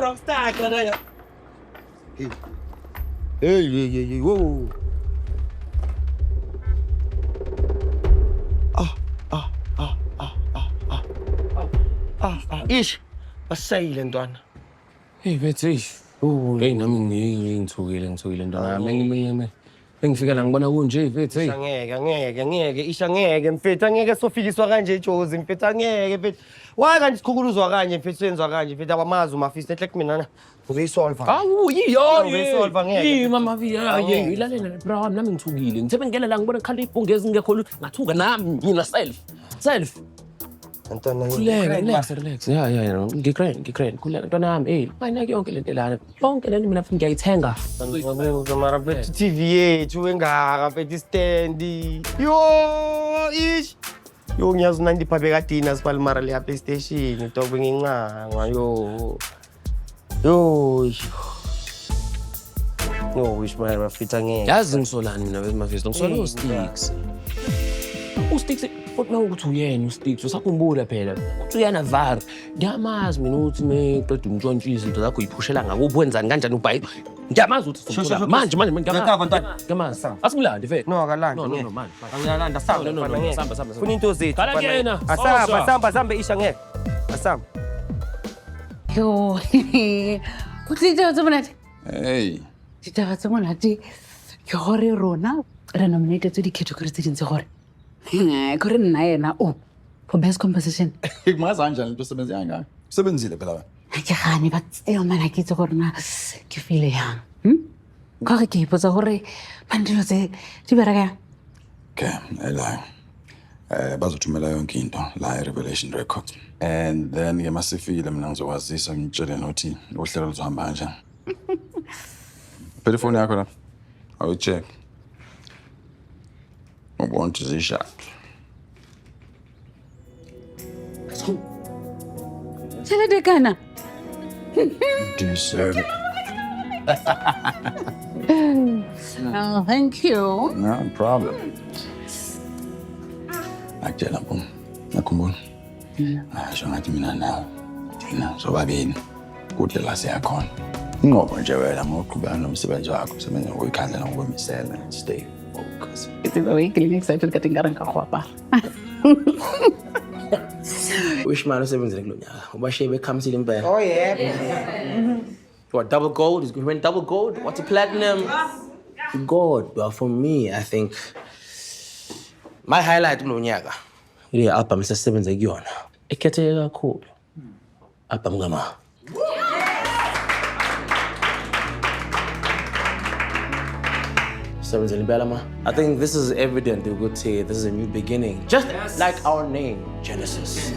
rockstar kana ya. Hey, whoa. Ish, basayile ntwana. Hey bethi, hey nami ngithukile ntwana. Engifika la ngibona kunje mfethu hey. Angeke, isha ngeke mfethu, angeke sofikiswa kanje Jozi mfethu, angeke mfethu. Why kanje sikhukuluzwa kanje mfethu, senzwa kanje mfethu, abamazi umafisi nehle kumina uzoyisolva. Awu yiyo uzoyisolva ngeke. Yi mama via ilalela bro nami ngithukile. Ngithe ngena la ngibona khala ibhungezi ngekho ngathuka nami mina self. Ntwana relax. Yeah. Ngikrane. Khuleka ntwana yami hey. Ayinake yonke lento lana. Yonke lento mina futhi ngiyayithenga. Mara mfethu TV yethu engaka mfethu stand. Yo, ish. Yo ngiyazi nandi pha bekadina siphala mara le PlayStation dog bengincanga yo. No, wish my bafitha ngeke. Yazi ngisolani mina bezimafisi ngisola uSticks. uSticks futhi ukuthi uyena uSticks usakhumbula phela. Uthi uyana VAR. Ngiyamazi mina ukuthi meqeda umntshontshiso izinto zakho uyiphushela ngakuphi wenzani kanjani ubhayi. Ngiyamazi ukuthi manje ngiyamazi. Asingilande mfethu. No akalandi. No man. Angiyalanda samba mfana ngeke. Samba. Funa into zethu. Kala kuyena. Asamba isha ngeke. Asamba. Yo. Utlitse wa tsona. Hey. Ditaba tse monate ke gore rona re nominate tse di-category tse dintse gore kore nna yena for best composition Kumazi kanjani into osebenza kangaka? Usebenzile phela wena. ke gane but still man ke itse gore na ke feel yang kore ke ipotsa gore mandilo tse di bereka yang. Okay, ela. Bazothumela yonke into la Revelation Records. And then ke masifile mina ngizokwazisa ngitshele nothi uhlelo luzohamba kanjani. Phela phone yakho la. Awu check. Ubona zisha. Tšhelete kana Deserve it. oh thank you. No problem. Akutshela mpo. Nakhumbula. Asho ngathi mina nawe. Thina sobabini. Kude la siyakhona. Ngoba nje wena ngoqhubeka nomsebenzi wakho, usebenza ngokuyikhandla ngokwemisela, stay focused. It's the way getting excited ka tingara ka go apara. Wish man usebenzele kulo nyaka. Ubashebe ekhamisile impela. Oh yeah. What double gold? He went double gold. What's a platinum? Gold. Well, for me, I think my highlight kulo nyaka ile album esesebenze kuyona. Ekhetheke kakhulu. Album ngama. I think this is evident you could say this is a new beginning. Just like our name, Genesis.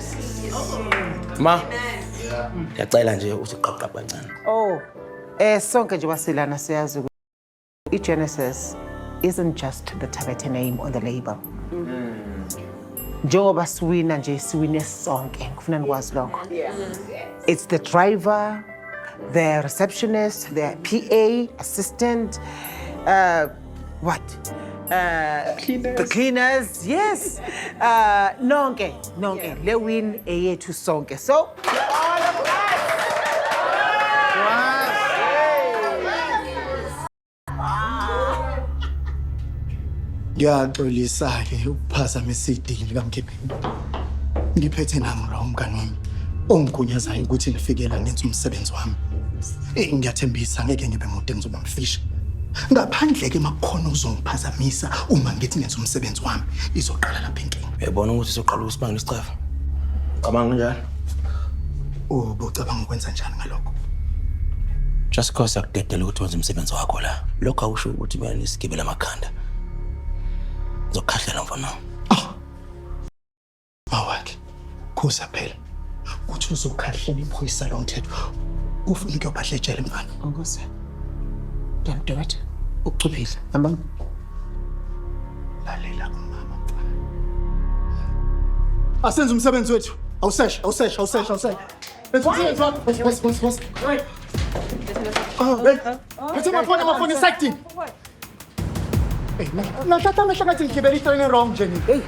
Ma. Ngiyacela nje uthi qaqqa kancane. Oh, sonke nje wasilana siyazi ukuthi Genesis isn't just the Tabethe name on the label. Njengoba siwina nje siwine sonke ngifuna nikwazi lokho. It's the driver, the receptionist, the PA, assistant, the cleaners, yes. Nonke, le win eyethu sonke. So all of us. Ngiyaxolisa-ke ukuphazamisa idili kaMkhipheni. Ngiphethe namra umngani wami ongigunyazayo ukuthi ngifikela nenze umsebenzi wami. Ngiyathembisa ngeke ngibe mude ngizoba mfisha. Ngaphandle-ke makukhona uzongiphazamisa uma ngithi ngenze umsebenzi wami izoqala lapha inkinga. Uyabona ukuthi soqala ukusibanga isicafa. Cabanga njalo. Ucabanga ukwenza njani ngalokho? Just cause akudedela ukuthi wenze umsebenzi wakho la. Lokho awusho ukuthi mina nisigibela amakhanda. Zokhahlela mfana. Awakhe. Khuza phela. Uthi uzokhahlela iphoyisa lomthetho. Ufuna ukuyobahla ejele mngani. Ukuze. Don't do it. Ucuphile. Hamba. Lalela umama. Asenze umsebenzi wethu. Awuseshe. Let's what's. Let's my phone is acting. Hey, na tata na siya ngayon, kiberi tayo ng wrong, Jenny. Hey.